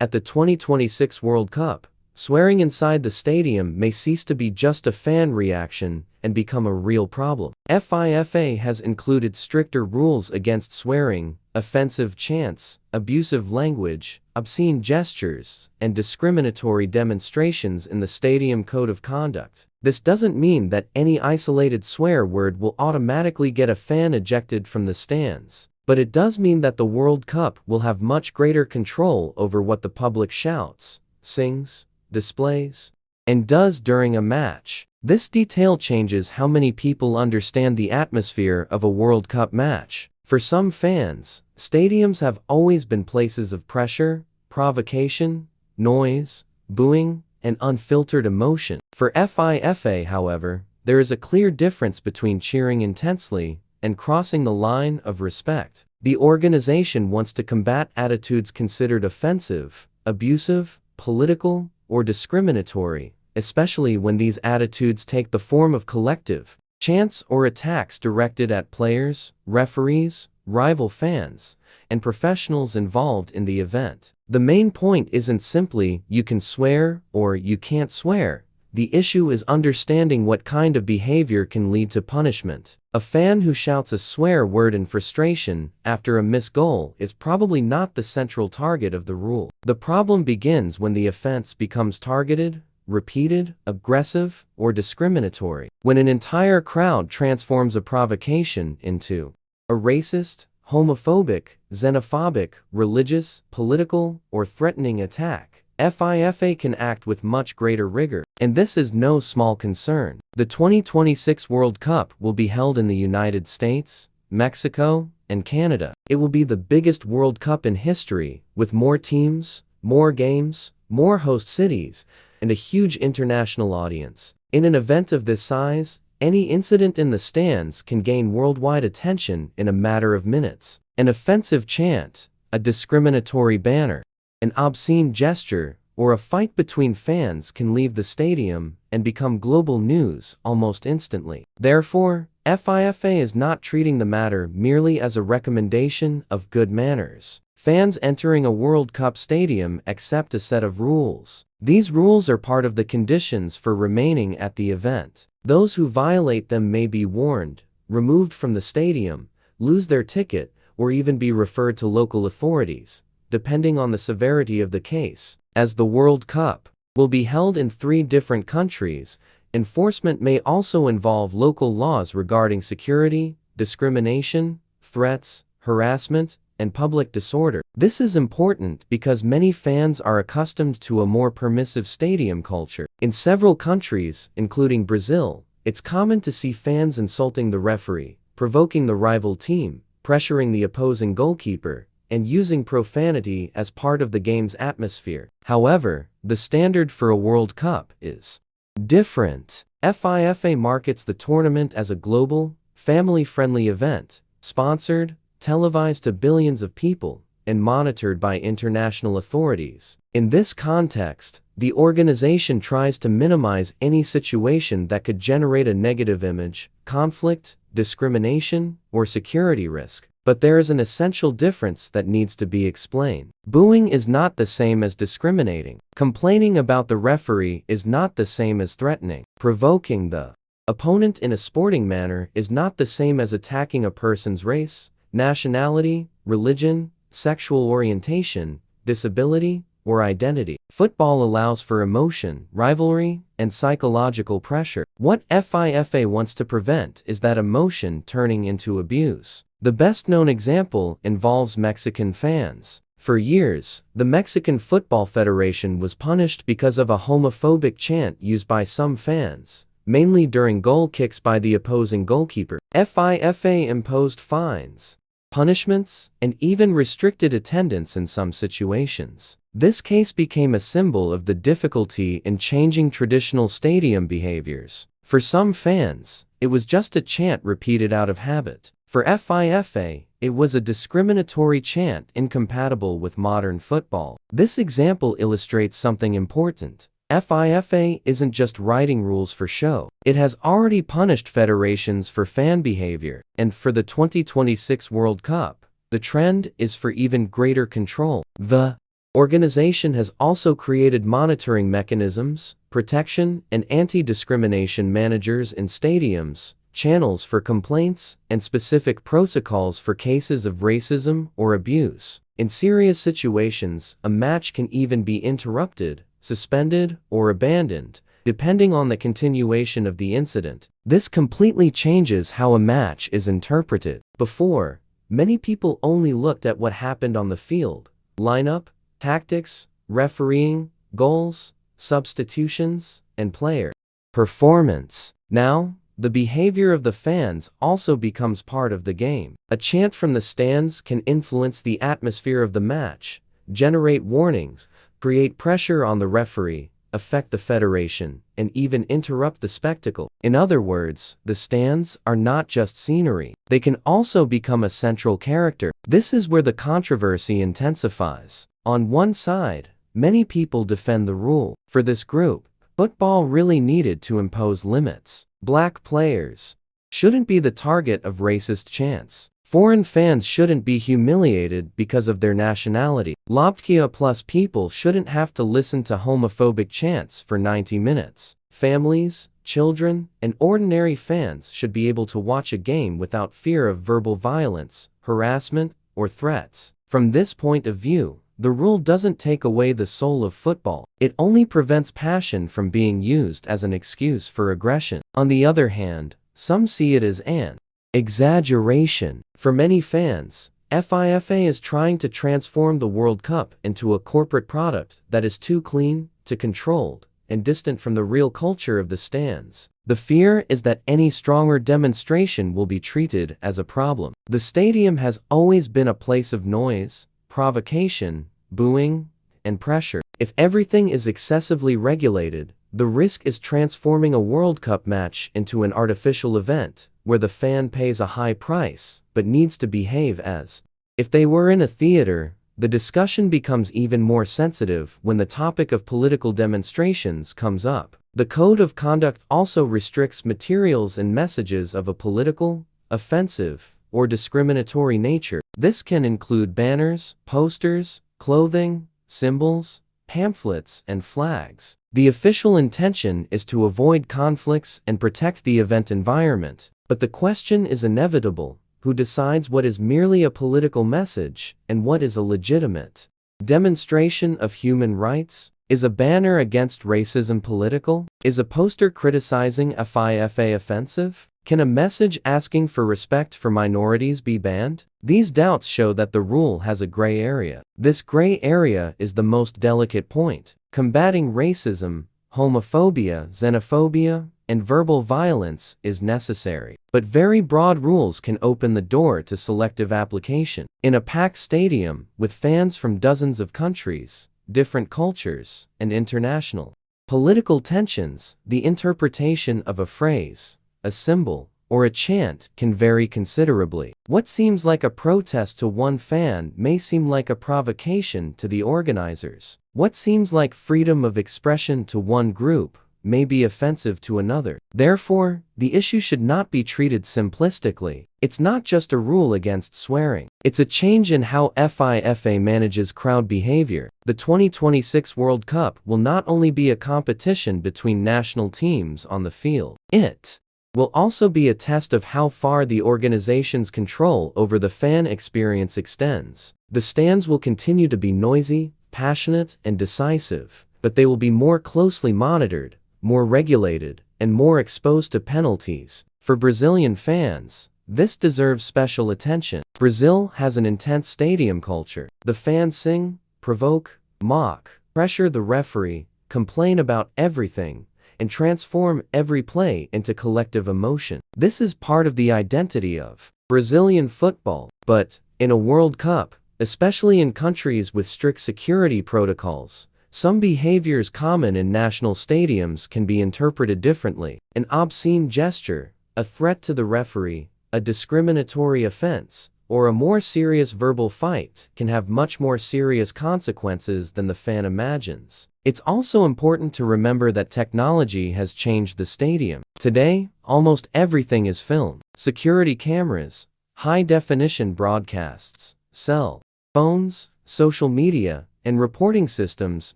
At the 2026 World Cup, swearing inside the stadium may cease to be just a fan reaction and become a real problem. FIFA has included stricter rules against swearing, offensive chants, abusive language, obscene gestures, and discriminatory demonstrations in the Stadium Code of Conduct. This doesn't mean that any isolated swear word will automatically get a fan ejected from the stands, but it does mean that the World Cup will have much greater control over what the public shouts, sings, displays, and does during a match. This detail changes how many people understand the atmosphere of a World Cup match. For some fans, stadiums have always been places of pressure, provocation, noise, booing, and unfiltered emotion. For FIFA, however, there is a clear difference between cheering intensely and crossing the line of respect. The organization wants to combat attitudes considered offensive, abusive, political, or discriminatory, especially when these attitudes take the form of collective chants or attacks directed at players, referees, rival fans, and professionals involved in the event. The main point isn't simply "you can swear" or "you can't swear." The issue is understanding what kind of behavior can lead to punishment. A fan who shouts a swear word in frustration after a missed goal is probably not the central target of the rule. The problem begins when the offense becomes targeted, repeated, aggressive, or discriminatory. When an entire crowd transforms a provocation into a racist, homophobic, xenophobic, religious, political, or threatening attack, FIFA can act with much greater rigor. And this is no small concern. The 2026 World Cup will be held in the United States, Mexico, and Canada. It will be the biggest World Cup in history, with more teams, more games, more host cities, and a huge international audience. In an event of this size, any incident in the stands can gain worldwide attention in a matter of minutes. An offensive chant, a discriminatory banner, an obscene gesture, or a fight between fans can leave the stadium and become global news almost instantly. Therefore, FIFA is not treating the matter merely as a recommendation of good manners. Fans entering a World Cup stadium accept a set of rules. These rules are part of the conditions for remaining at the event. Those who violate them may be warned, removed from the stadium, lose their ticket, or even be referred to local authorities, depending on the severity of the case. As the World Cup will be held in 3 different countries, enforcement may also involve local laws regarding security, discrimination, threats, harassment, and public disorder. This is important because many fans are accustomed to a more permissive stadium culture. In several countries, including Brazil, it's common to see fans insulting the referee, provoking the rival team, pressuring the opposing goalkeeper, and using profanity as part of the game's atmosphere. However, the standard for a World Cup is different. FIFA markets the tournament as a global, family-friendly event, sponsored, televised to billions of people, and monitored by international authorities. In this context, the organization tries to minimize any situation that could generate a negative image, conflict, discrimination, or security risk. But there is an essential difference that needs to be explained. Booing is not the same as discriminating. Complaining about the referee is not the same as threatening. Provoking the opponent in a sporting manner is not the same as attacking a person's race, nationality, religion, sexual orientation, disability, or identity. Football allows for emotion, rivalry, and psychological pressure. What FIFA wants to prevent is that emotion turning into abuse. The best-known example involves Mexican fans. For years, the Mexican Football Federation was punished because of a homophobic chant used by some fans, mainly during goal kicks by the opposing goalkeeper. FIFA imposed fines, punishments, and even restricted attendance in some situations. This case became a symbol of the difficulty in changing traditional stadium behaviors. For some fans, it was just a chant repeated out of habit. For FIFA, it was a discriminatory chant incompatible with modern football. This example illustrates something important. FIFA isn't just writing rules for show. It has already punished federations for fan behavior, and for the 2026 World Cup, the trend is for even greater control. The Organization has also created monitoring mechanisms, protection and anti-discrimination managers in stadiums, channels for complaints, and specific protocols for cases of racism or abuse. In serious situations, a match can even be interrupted, suspended, or abandoned, depending on the continuation of the incident. This completely changes how a match is interpreted. Before, many people only looked at what happened on the field: lineup, tactics, refereeing, goals, substitutions, and player performance. Now, the behavior of the fans also becomes part of the game. A chant from the stands can influence the atmosphere of the match, generate warnings, create pressure on the referee, affect the federation, and even interrupt the spectacle. In other words, the stands are not just scenery. They can also become a central character. This is where the controversy intensifies. On one side, many people defend the rule. For this group, football really needed to impose limits. Black players shouldn't be the target of racist chants. Foreign fans shouldn't be humiliated because of their nationality. LGBTQ plus people shouldn't have to listen to homophobic chants for 90 minutes. Families, children, and ordinary fans should be able to watch a game without fear of verbal violence, harassment, or threats. From this point of view, the rule doesn't take away the soul of football. It only prevents passion from being used as an excuse for aggression. On the other hand, some see it as an exaggeration. For many fans, FIFA is trying to transform the World Cup into a corporate product that is too clean, too controlled, and distant from the real culture of the stands. The fear is that any stronger demonstration will be treated as a problem. The stadium has always been a place of noise, provocation, booing, and pressure. If everything is excessively regulated, the risk is transforming a World Cup match into an artificial event, where the fan pays a high price, but needs to behave as if they were in a theater. The discussion becomes even more sensitive when the topic of political demonstrations comes up. The Code of Conduct also restricts materials and messages of a political, offensive, or discriminatory nature. This can include banners, posters, clothing, symbols, pamphlets, and flags. The official intention is to avoid conflicts and protect the event environment. But the question is inevitable: who decides what is merely a political message and what is a legitimate demonstration of human rights? Is a banner against racism political? Is a poster criticizing FIFA offensive? Can a message asking for respect for minorities be banned? These doubts show that the rule has a gray area. This gray area is the most delicate point. Combating racism, homophobia, xenophobia, and verbal violence is necessary. But very broad rules can open the door to selective application. In a packed stadium, with fans from dozens of countries, different cultures, and international political tensions, the interpretation of a phrase, a symbol, or a chant can vary considerably. What seems like a protest to one fan may seem like a provocation to the organizers. What seems like freedom of expression to one group may be offensive to another. Therefore, the issue should not be treated simplistically. It's not just a rule against swearing. It's a change in how FIFA manages crowd behavior. The 2026 World Cup will not only be a competition between national teams on the field. It will also be a test of how far the organization's control over the fan experience extends. The stands will continue to be noisy, passionate, and decisive, but they will be more closely monitored, more regulated, and more exposed to penalties. For Brazilian fans, this deserves special attention. Brazil has an intense stadium culture. The fans sing, provoke, mock, pressure the referee, complain about everything, and transform every play into collective emotion. This is part of the identity of Brazilian football. But, in a World Cup, especially in countries with strict security protocols, some behaviors common in national stadiums can be interpreted differently. An obscene gesture, a threat to the referee, a discriminatory offense, or a more serious verbal fight can have much more serious consequences than the fan imagines. It's also important to remember that technology has changed the stadium. Today, almost everything is filmed. Security cameras, high-definition broadcasts, cell phones, social media, and reporting systems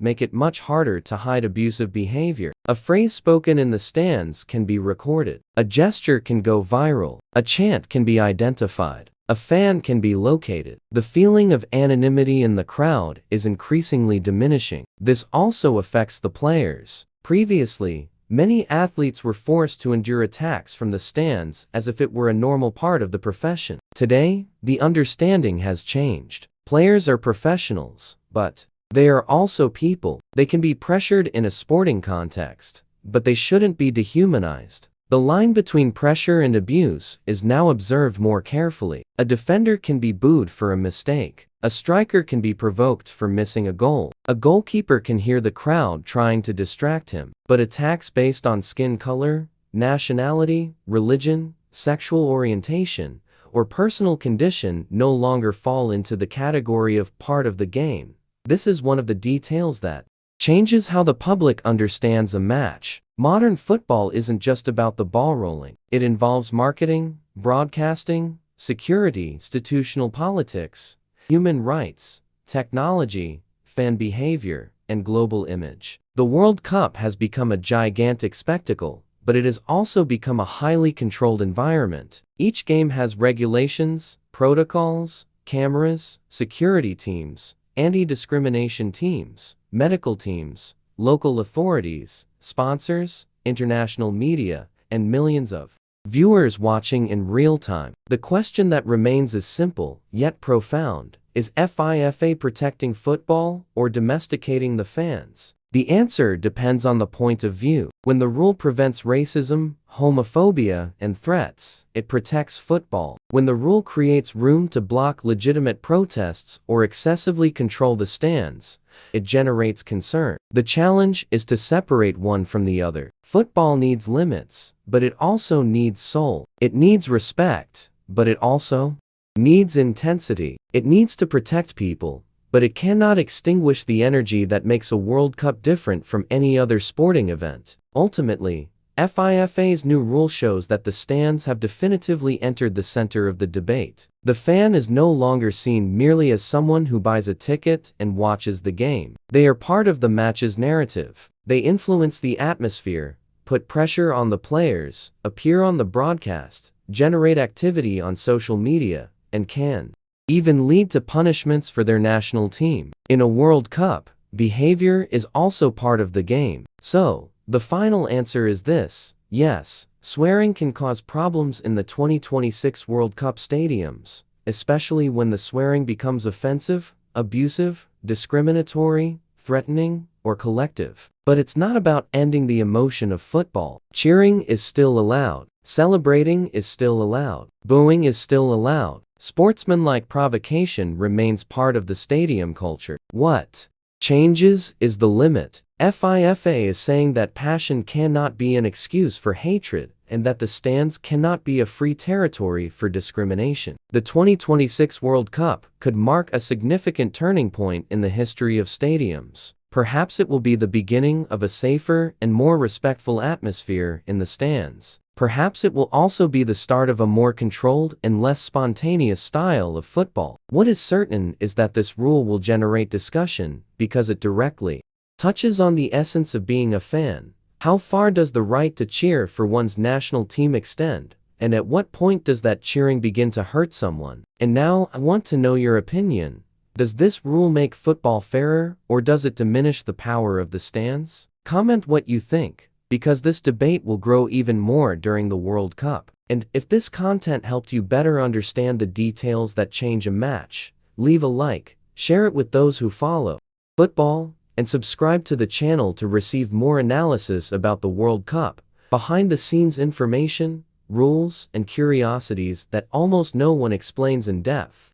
make it much harder to hide abusive behavior. A phrase spoken in the stands can be recorded. A gesture can go viral. A chant can be identified. A fan can be located. The feeling of anonymity in the crowd is increasingly diminishing. This also affects the players. Previously, many athletes were forced to endure attacks from the stands as if it were a normal part of the profession. Today, the understanding has changed. Players are professionals, but they are also people. They can be pressured in a sporting context, but they shouldn't be dehumanized. The line between pressure and abuse is now observed more carefully. A defender can be booed for a mistake. A striker can be provoked for missing a goal. A goalkeeper can hear the crowd trying to distract him. But attacks based on skin color, nationality, religion, sexual orientation, or personal condition no longer fall into the category of part of the game. This is one of the details that changes how the public understands a match. Modern football isn't just about the ball rolling. It involves marketing, broadcasting, security, institutional politics, human rights, technology, fan behavior, and global image. The World Cup has become a gigantic spectacle, but it has also become a highly controlled environment. Each game has regulations, protocols, cameras, security teams, anti-discrimination teams, medical teams, local authorities, sponsors, international media, and millions of viewers watching in real time. The question that remains is simple, yet profound. Is FIFA protecting football or domesticating the fans? The answer depends on the point of view. When the rule prevents racism, homophobia, and threats, it protects football. When the rule creates room to block legitimate protests or excessively control the stands, it generates concern. The challenge is to separate one from the other. Football needs limits, but it also needs soul. It needs respect, but it also needs intensity. It needs to protect people, but it cannot extinguish the energy that makes a World Cup different from any other sporting event. Ultimately, FIFA's new rule shows that the stands have definitively entered the center of the debate. The fan is no longer seen merely as someone who buys a ticket and watches the game. They are part of the match's narrative. They influence the atmosphere, put pressure on the players, appear on the broadcast, generate activity on social media, and can even lead to punishments for their national team. In a World Cup, behavior is also part of the game. So, the final answer is this: yes, swearing can cause problems in the 2026 World Cup stadiums, especially when the swearing becomes offensive, abusive, discriminatory, threatening, or collective. But it's not about ending the emotion of football. Cheering is still allowed. Celebrating is still allowed. Booing is still allowed. Sportsmanlike provocation remains part of the stadium culture. What changes is the limit. FIFA is saying that passion cannot be an excuse for hatred, and that the stands cannot be a free territory for discrimination. The 2026 World Cup could mark a significant turning point in the history of stadiums. Perhaps it will be the beginning of a safer and more respectful atmosphere in the stands. Perhaps it will also be the start of a more controlled and less spontaneous style of football. What is certain is that this rule will generate discussion because it directly touches on the essence of being a fan. How far does the right to cheer for one's national team extend? And at what point does that cheering begin to hurt someone? And now, I want to know your opinion. Does this rule make football fairer, or does it diminish the power of the stands? Comment what you think, because this debate will grow even more during the World Cup. And if this content helped you better understand the details that change a match, leave a like, share it with those who follow football, and subscribe to the channel to receive more analysis about the World Cup, behind-the-scenes information, rules, and curiosities that almost no one explains in depth.